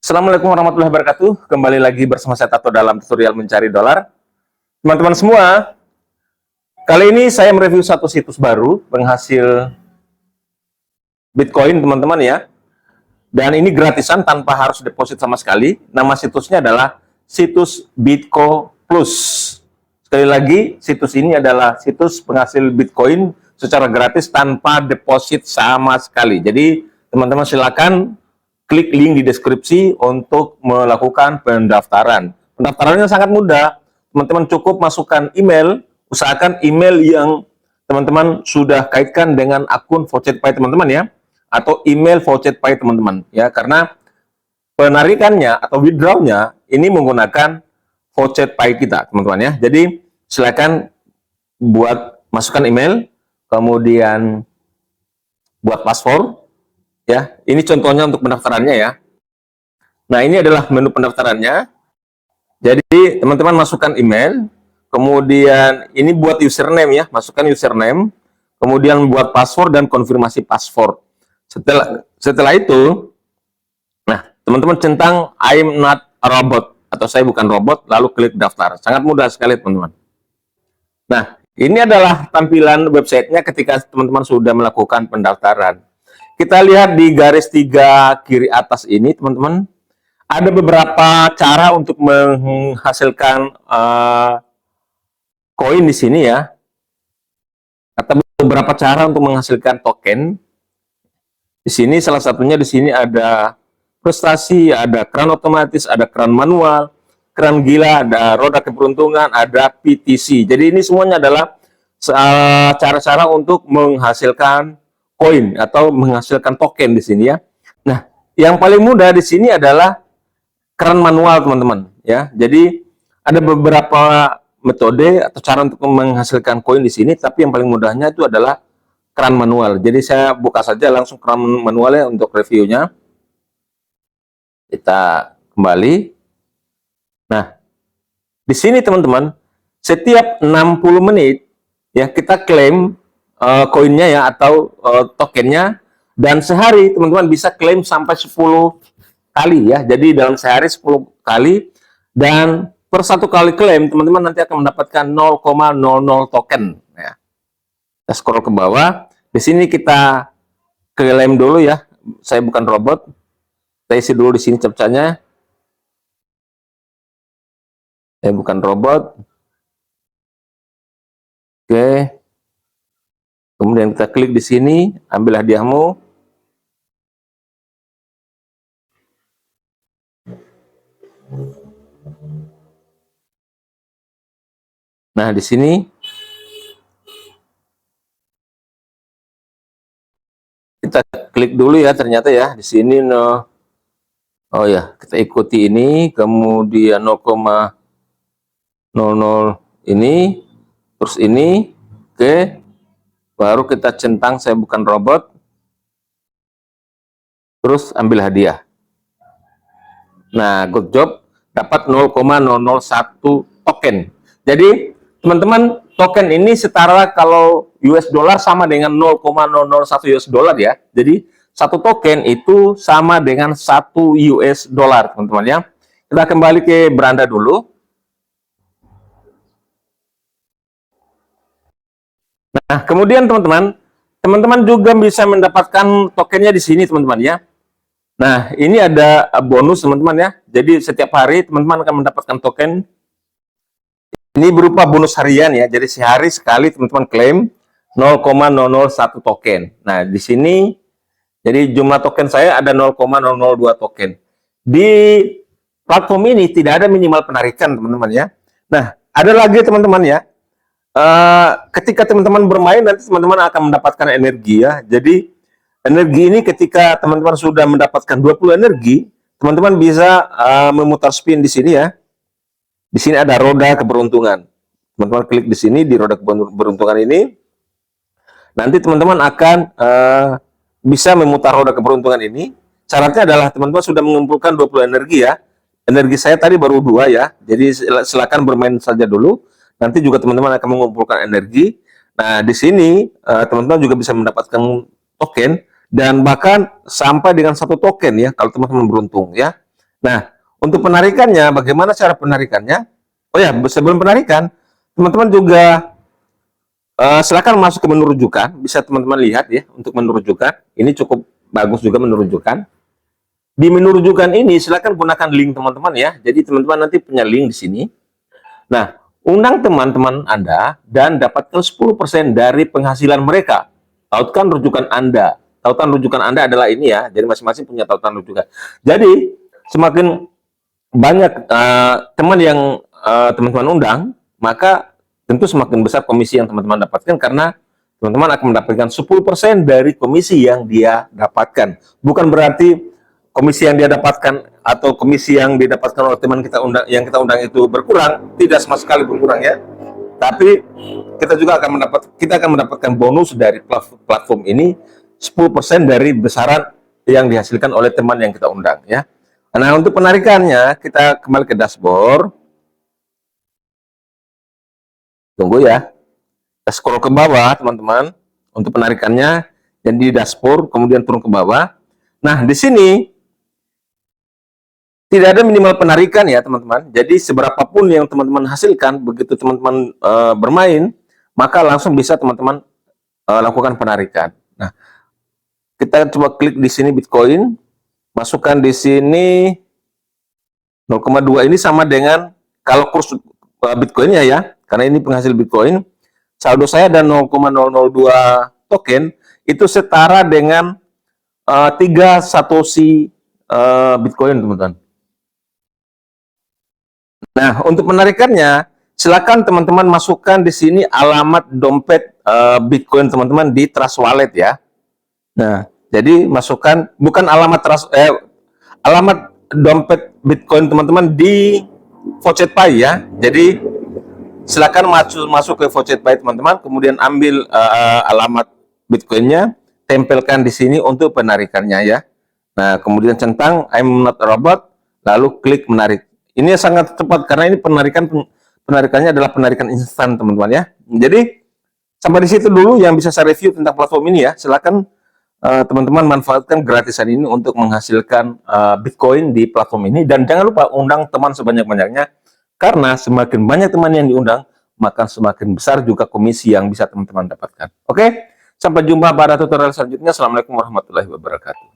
Assalamualaikum warahmatullahi wabarakatuh. Kembali lagi bersama saya Tato dalam tutorial mencari dolar. Teman-teman semua, kali ini saya mereview satu situs baru penghasil Bitcoin, teman-teman ya. Dan ini gratisan tanpa harus deposit sama sekali. Nama situsnya adalah situs Bitco Plus. Sekali lagi, situs ini adalah situs penghasil Bitcoin secara gratis tanpa deposit sama sekali. Jadi, teman-teman silakan klik link di deskripsi untuk melakukan pendaftaran. Pendaftarannya sangat mudah. Teman-teman cukup masukkan email, usahakan email yang teman-teman sudah kaitkan dengan akun VoucherPay teman-teman ya, atau email VoucherPay teman-teman ya, karena penarikannya atau withdrawnya ini menggunakan VoucherPay kita teman-teman ya. Jadi silakan buat masukkan email, kemudian buat password. Ya, ini contohnya untuk pendaftarannya ya. Nah, ini adalah menu pendaftarannya. Jadi, teman-teman masukkan email, kemudian ini buat username ya, masukkan username, kemudian buat password dan konfirmasi password. Setelah itu, nah, teman-teman centang I'm not a robot atau saya bukan robot, lalu klik daftar. Sangat mudah sekali, teman-teman. Nah, ini adalah tampilan websitenya ketika teman-teman sudah melakukan pendaftaran. Kita lihat di garis 3 kiri atas ini, teman-teman, ada beberapa cara untuk menghasilkan koin di sini ya, atau beberapa cara untuk menghasilkan token. Di sini salah satunya di sini ada prestasi, ada keran otomatis, ada keran manual, keran gila, ada roda keberuntungan, ada PTC. Jadi ini semuanya adalah cara-cara untuk menghasilkan koin atau menghasilkan token di sini ya. Nah, yang paling mudah di sini adalah keran manual, teman-teman ya. Jadi ada beberapa metode atau cara untuk menghasilkan koin di sini, tapi yang paling mudahnya itu adalah keran manual. Jadi saya buka saja langsung keran manualnya untuk reviewnya. Kita kembali. Nah, di sini teman-teman, setiap 60 menit ya kita klaim koinnya ya atau tokennya, dan sehari teman-teman bisa klaim sampai 10 kali ya. Jadi dalam sehari 10 kali, dan per satu kali klaim teman-teman nanti akan mendapatkan 0,00 token ya. Kita scroll ke bawah. Di sini kita klaim dulu ya. Saya bukan robot. Kita isi dulu di sini captcha-nya. Saya bukan robot. Oke. Kemudian kita klik di sini, ambil hadiahmu. Nah, di sini kita klik dulu ya, ternyata ya di sini oh ya, kita ikuti ini, kemudian 0,00 ini, terus ini, oke. Baru kita centang saya bukan robot, terus ambil hadiah. Nah, good job, dapat 0,001 token. Jadi teman-teman, token ini setara kalau US dollar sama dengan 0,001 US dollar ya. Jadi satu token itu sama dengan 1 US dollar, teman-teman ya. Kita kembali ke beranda dulu. Nah, kemudian teman-teman juga bisa mendapatkan tokennya di sini, teman-teman ya. Nah, ini ada bonus, teman-teman ya. Jadi setiap hari teman-teman akan mendapatkan token. Ini berupa bonus harian ya. Jadi sehari sekali teman-teman klaim 0,001 token. Nah, di sini jadi jumlah token saya ada 0,002 token. Di platform ini tidak ada minimal penarikan, teman-teman ya. Nah, ada lagi teman-teman ya. Ketika teman-teman bermain nanti teman-teman akan mendapatkan energi ya. Jadi energi ini ketika teman-teman sudah mendapatkan 20 energi, teman-teman bisa memutar spin di sini ya. Di sini ada roda keberuntungan. Teman-teman klik di sini di roda keberuntungan ini. Nanti teman-teman akan bisa memutar roda keberuntungan ini. Syaratnya adalah teman-teman sudah mengumpulkan 20 energi ya. Energi saya tadi baru 2 ya. Jadi silakan bermain saja dulu. Nanti juga teman-teman akan mengumpulkan energi. Nah, di sini teman-teman juga bisa mendapatkan token, dan bahkan sampai dengan 1 token ya kalau teman-teman beruntung ya. Nah, untuk penarikannya, bagaimana cara penarikannya? Oh ya, sebelum penarikan, teman-teman juga silakan masuk ke menu rujukan. Bisa teman-teman lihat ya, untuk menu rujukan. Ini cukup bagus juga menu rujukan. Di menu rujukan ini, silakan gunakan link teman-teman ya. Jadi teman-teman nanti punya link di sini. Nah, undang teman-teman Anda dan dapatkan 10% dari penghasilan mereka. Tautan rujukan Anda. Tautan rujukan Anda adalah ini ya. Jadi masing-masing punya tautan rujukan. Jadi, semakin banyak teman yang teman-teman undang, maka tentu semakin besar komisi yang teman-teman dapatkan karena teman-teman akan mendapatkan 10% dari komisi yang dia dapatkan. Bukan berarti komisi yang dia dapatkan atau komisi yang didapatkan oleh teman kita undang, yang kita undang itu berkurang, tidak sama sekali berkurang ya. Tapi kita juga akan mendapatkan bonus dari platform ini 10% dari besaran yang dihasilkan oleh teman yang kita undang ya. Nah, untuk penarikannya kita kembali ke dashboard. Tunggu ya. Kita scroll ke bawah, teman-teman. Untuk penarikannya yang di dashboard kemudian turun ke bawah. Nah, di sini tidak ada minimal penarikan ya teman-teman. Jadi seberapapun yang teman-teman hasilkan, begitu teman-teman bermain, maka langsung bisa teman-teman lakukan penarikan. Nah, kita coba klik di sini Bitcoin, masukkan di sini 0,2 ini sama dengan kalau kurs Bitcoinnya ya, karena ini penghasil Bitcoin. Saldo saya ada 0,002 token, itu setara dengan 3 Satoshi Bitcoin teman-teman. Nah, untuk menarikannya, silakan teman-teman masukkan di sini alamat dompet Bitcoin teman-teman di Trust Wallet ya. Nah, jadi masukkan bukan alamat alamat dompet Bitcoin teman-teman di VoucherPay ya. Jadi silakan masuk ke VoucherPay teman-teman, kemudian ambil alamat Bitcoinnya, tempelkan di sini untuk penarikannya ya. Nah, kemudian centang I'm not a robot, lalu klik menarik. Ini sangat cepat karena ini penarikannya adalah penarikan instan teman-teman ya. Jadi sampai di situ dulu yang bisa saya review tentang platform ini ya. Silakan teman-teman manfaatkan gratisan ini untuk menghasilkan Bitcoin di platform ini, dan jangan lupa undang teman sebanyak-banyaknya karena semakin banyak teman yang diundang maka semakin besar juga komisi yang bisa teman-teman dapatkan. Oke, sampai jumpa pada tutorial selanjutnya. Assalamualaikum warahmatullahi wabarakatuh.